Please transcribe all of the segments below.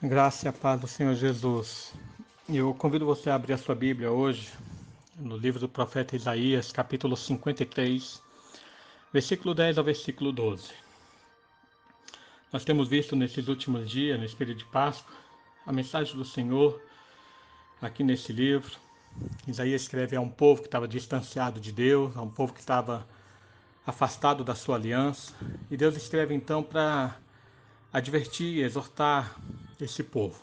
Graça e a paz do Senhor Jesus. Eu convido você a abrir a sua Bíblia hoje, no livro do profeta Isaías, capítulo 53, versículo 10 ao versículo 12. Nós temos visto nesses últimos dias, nesse período de Páscoa, a mensagem do Senhor aqui nesse livro. Isaías escreve a um povo que estava distanciado de Deus, a um povo que estava afastado da sua aliança. E Deus escreve então para advertir e exortar esse povo.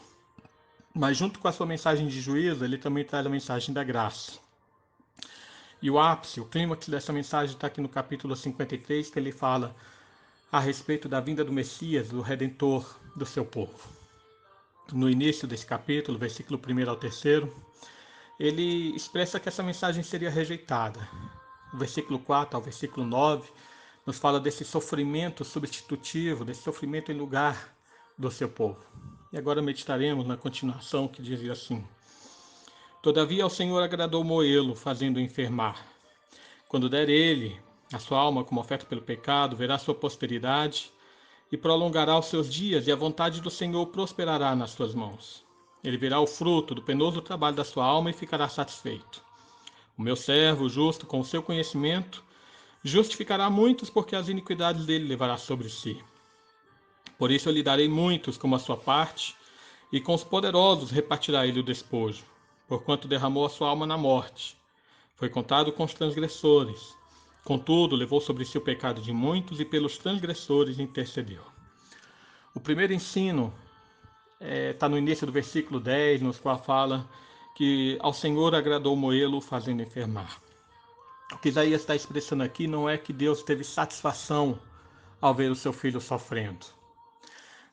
Mas junto com a sua mensagem de juízo, ele também traz a mensagem da graça. E o ápice, o clímax dessa mensagem está aqui no capítulo 53, que ele fala a respeito da vinda do Messias, do Redentor do seu povo. No início desse capítulo, versículo 1 ao 3, ele expressa que essa mensagem seria rejeitada. O versículo 4 ao versículo 9 nos fala desse sofrimento substitutivo, desse sofrimento em lugar do seu povo. E agora meditaremos na continuação que dizia assim: Todavia ao Senhor agradou moê-lo, fazendo-o enfermar. Quando der ele a sua alma como oferta pelo pecado, verá sua posteridade e prolongará os seus dias, e a vontade do Senhor prosperará nas suas mãos. Ele verá o fruto do penoso trabalho da sua alma e ficará satisfeito. O meu servo justo, com o seu conhecimento, justificará muitos, porque as iniquidades dele levará sobre si. Por isso eu lhe darei muitos como a sua parte, e com os poderosos repartirá ele o despojo, porquanto derramou a sua alma na morte. Foi contado com os transgressores. Contudo, levou sobre si o pecado de muitos e pelos transgressores intercedeu. O primeiro ensino está no início do versículo 10, nos qual fala que ao Senhor agradou moê-lo, fazendo enfermar. O que Isaías está expressando aqui não é que Deus teve satisfação ao ver o seu filho sofrendo.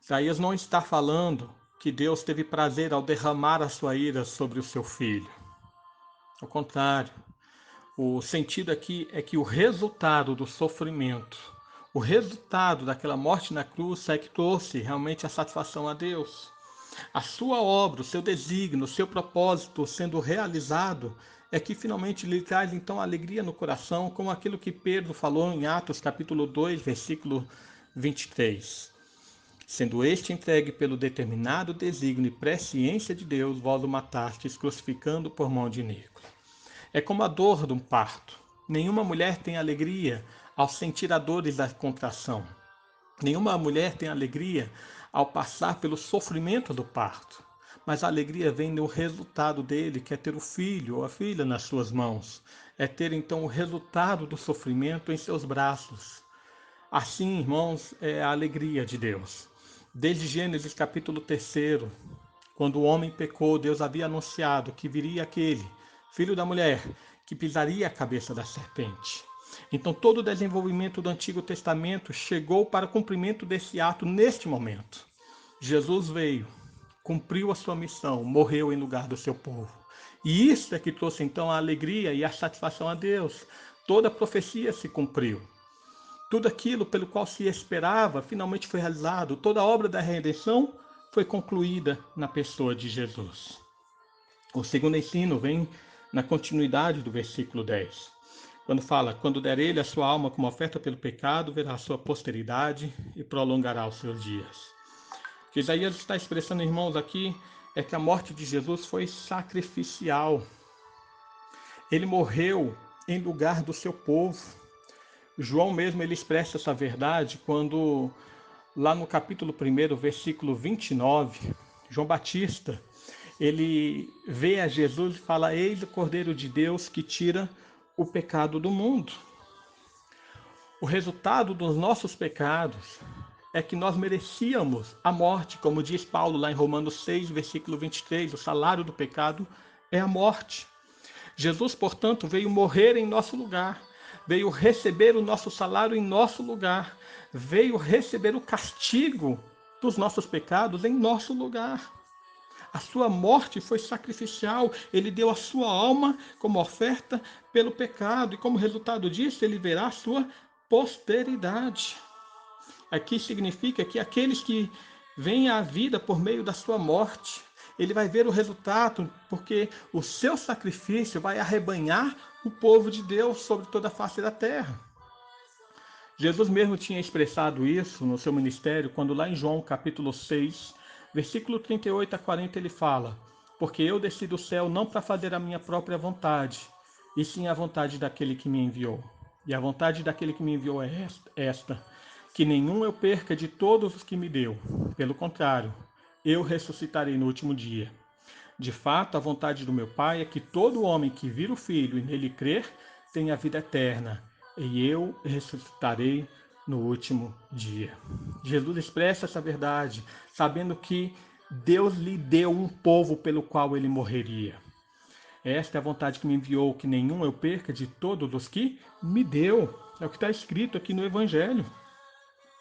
Isaías não está falando que Deus teve prazer ao derramar a sua ira sobre o seu filho. Ao contrário, o sentido aqui é que o resultado do sofrimento, o resultado daquela morte na cruz é que trouxe realmente a satisfação a Deus. A sua obra, o seu desígnio, o seu propósito sendo realizado é que finalmente lhe traz então alegria no coração, como aquilo que Pedro falou em Atos capítulo 2, versículo 23. Sendo este entregue pelo determinado desígnio e presciência de Deus, vós o matastes, crucificando por mão de Nico. É como a dor de um parto. Nenhuma mulher tem alegria ao sentir a dores da contração. Nenhuma mulher tem alegria ao passar pelo sofrimento do parto. Mas a alegria vem no resultado dele, que é ter o filho ou a filha nas suas mãos. É ter então o resultado do sofrimento em seus braços. Assim, irmãos, é a alegria de Deus. Desde Gênesis capítulo 3, quando o homem pecou, Deus havia anunciado que viria aquele, filho da mulher, que pisaria a cabeça da serpente. Então todo o desenvolvimento do Antigo Testamento chegou para o cumprimento desse ato neste momento. Jesus veio, cumpriu a sua missão, morreu em lugar do seu povo. E isso é que trouxe então a alegria e a satisfação a Deus. Toda a profecia se cumpriu. Tudo aquilo pelo qual se esperava finalmente foi realizado. Toda a obra da redenção foi concluída na pessoa de Jesus. O segundo ensino vem na continuidade do versículo 10. Quando fala, quando der ele a sua alma como oferta pelo pecado, verá a sua posteridade e prolongará os seus dias. O que Isaías está expressando, irmãos, aqui é que a morte de Jesus foi sacrificial. Ele morreu em lugar do seu povo. João mesmo ele expressa essa verdade quando, lá no capítulo 1, versículo 29, João Batista, ele vê a Jesus e fala: eis o Cordeiro de Deus que tira o pecado do mundo. O resultado dos nossos pecados é que nós merecíamos a morte, como diz Paulo lá em Romanos 6, versículo 23, o salário do pecado é a morte. Jesus, portanto, veio morrer em nosso lugar, veio receber o nosso salário em nosso lugar, veio receber o castigo dos nossos pecados em nosso lugar. A sua morte foi sacrificial, ele deu a sua alma como oferta pelo pecado, e como resultado disso, ele verá a sua posteridade. Aqui significa que aqueles que vêm à vida por meio da sua morte, ele vai ver o resultado, porque o seu sacrifício vai arrebanhar o povo de Deus sobre toda a face da terra. Jesus mesmo tinha expressado isso no seu ministério, quando lá em João capítulo 6, Versículo 38 a 40 ele fala: porque eu desci do céu não para fazer a minha própria vontade, e sim a vontade daquele que me enviou. E a vontade daquele que me enviou é esta: que nenhum eu perca de todos os que me deu. Pelo contrário, eu ressuscitarei no último dia. De fato, a vontade do meu Pai é que todo homem que vira o Filho e nele crer tenha vida eterna, e eu ressuscitarei no último dia. Jesus expressa essa verdade, sabendo que Deus lhe deu um povo pelo qual ele morreria. Esta é a vontade que me enviou, que nenhum eu perca de todos os que me deu. É o que está escrito aqui no Evangelho.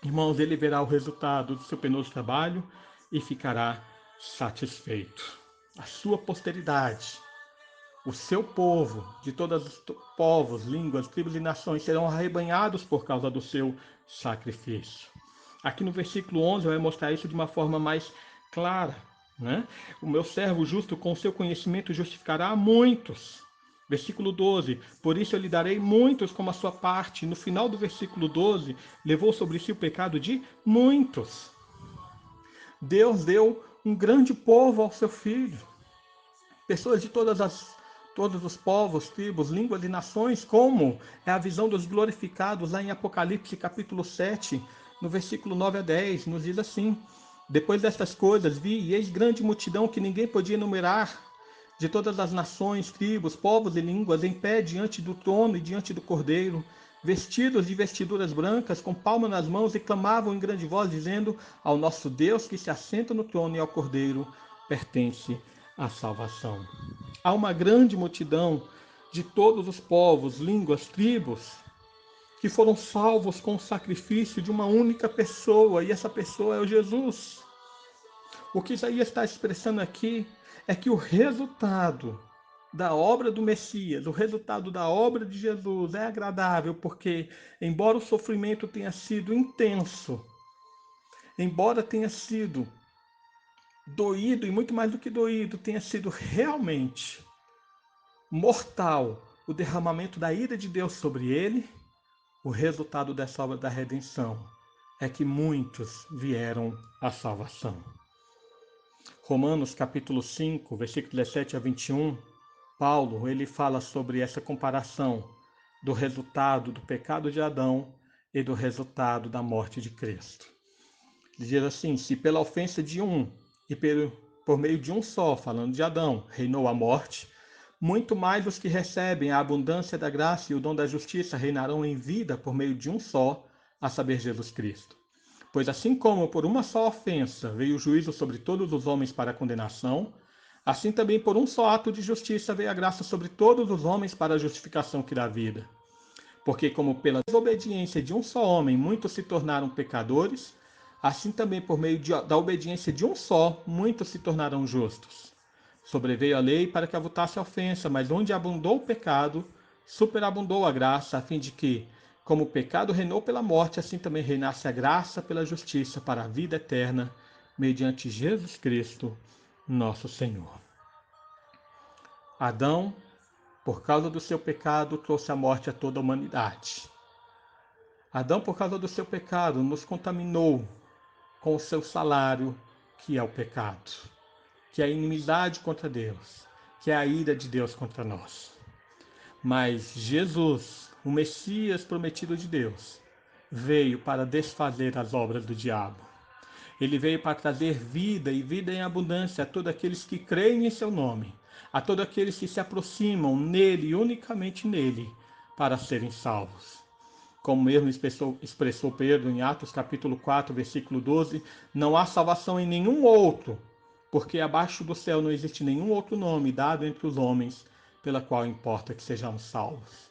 Irmãos, ele verá o resultado do seu penoso trabalho e ficará satisfeito. A sua posteridade, o seu povo, de todos os povos, línguas, tribos e nações, serão arrebanhados por causa do seu sacrifício. Aqui no versículo 11 vai mostrar isso de uma forma mais clara. Né? O meu servo justo, com o seu conhecimento, justificará a muitos. Versículo 12: por isso eu lhe darei muitos como a sua parte. No final do versículo 12, levou sobre si o pecado de muitos. Deus deu um grande povo ao seu filho. Pessoas de todos os povos, tribos, línguas e nações, como é a visão dos glorificados lá em Apocalipse capítulo 7, no versículo 9 a 10, nos diz assim: depois destas coisas vi, e eis grande multidão que ninguém podia enumerar, de todas as nações, tribos, povos e línguas, em pé diante do trono e diante do Cordeiro, vestidos de vestiduras brancas, com palmas nas mãos, e clamavam em grande voz, dizendo: ao nosso Deus que se assenta no trono e ao Cordeiro pertence a salvação. Há uma grande multidão de todos os povos, línguas, tribos, que foram salvos com o sacrifício de uma única pessoa, e essa pessoa é o Jesus. O que Isaías está expressando aqui é que o resultado da obra do Messias, o resultado da obra de Jesus é agradável, porque, embora o sofrimento tenha sido intenso, embora tenha sido doído, e muito mais do que doído, tenha sido realmente mortal o derramamento da ira de Deus sobre ele, o resultado dessa obra da redenção é que muitos vieram à salvação. Romanos capítulo 5, versículo 17 a 21, Paulo ele fala sobre essa comparação do resultado do pecado de Adão e do resultado da morte de Cristo. Ele diz assim: se pela ofensa de um e por meio de um só, falando de Adão, reinou a morte, muito mais os que recebem a abundância da graça e o dom da justiça reinarão em vida por meio de um só, a saber, Jesus Cristo. Pois assim como por uma só ofensa veio o juízo sobre todos os homens para a condenação, assim também por um só ato de justiça veio a graça sobre todos os homens para a justificação que dá vida. Porque como pela desobediência de um só homem muitos se tornaram pecadores, assim também por meio da obediência de um só muitos se tornarão justos. Sobreveio a lei para que avultasse a ofensa, mas onde abundou o pecado, superabundou a graça, a fim de que, como o pecado reinou pela morte, assim também reinasse a graça pela justiça para a vida eterna, mediante Jesus Cristo, nosso Senhor. Adão, por causa do seu pecado, trouxe a morte a toda a humanidade. Adão, por causa do seu pecado, nos contaminou com o seu salário, que é o pecado, que é a inimizade contra Deus, que é a ira de Deus contra nós. Mas Jesus, o Messias prometido de Deus, veio para desfazer as obras do diabo. Ele veio para trazer vida e vida em abundância a todos aqueles que creem em seu nome, a todos aqueles que se aproximam nele e unicamente nele, para serem salvos. Como mesmo expressou Pedro em Atos capítulo 4, versículo 12, não há salvação em nenhum outro, porque abaixo do céu não existe nenhum outro nome dado entre os homens, pela qual importa que sejamos salvos.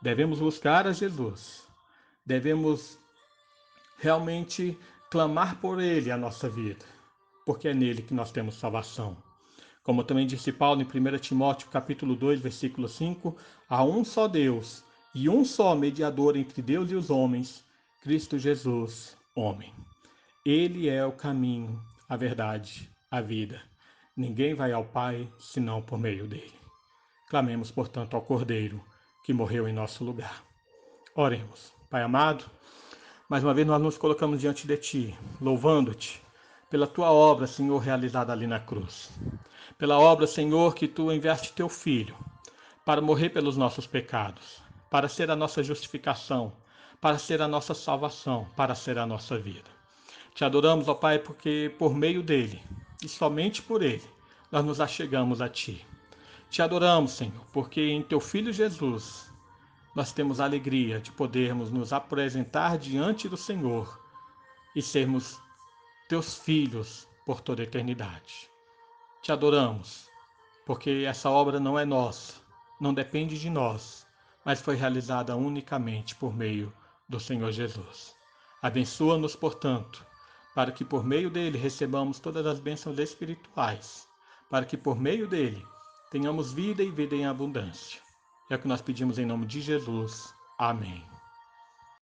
Devemos buscar a Jesus, devemos realmente clamar por Ele a nossa vida, porque é nele que nós temos salvação. Como também disse Paulo em 1 Timóteo capítulo 2, versículo 5, há um só Deus e um só mediador entre Deus e os homens, Cristo Jesus, homem. Ele é o caminho, a verdade, a vida. Ninguém vai ao Pai senão por meio dele. Clamemos, portanto, ao Cordeiro que morreu em nosso lugar. Oremos. Pai amado, mais uma vez nós nos colocamos diante de Ti, louvando-Te pela tua obra, Senhor, realizada ali na cruz. Pela obra, Senhor, que tu enviaste teu Filho para morrer pelos nossos pecados, para ser a nossa justificação, para ser a nossa salvação, para ser a nossa vida. Te adoramos, ó Pai, porque por meio dele, e somente por ele, nós nos achegamos a Ti. Te adoramos, Senhor, porque em Teu Filho Jesus nós temos a alegria de podermos nos apresentar diante do Senhor e sermos Teus filhos por toda a eternidade. Te adoramos, porque essa obra não é nossa, não depende de nós, mas foi realizada unicamente por meio do Senhor Jesus. Abençoa-nos, portanto, para que por meio dele recebamos todas as bênçãos espirituais, para que por meio dele tenhamos vida e vida em abundância. É o que nós pedimos em nome de Jesus. Amém.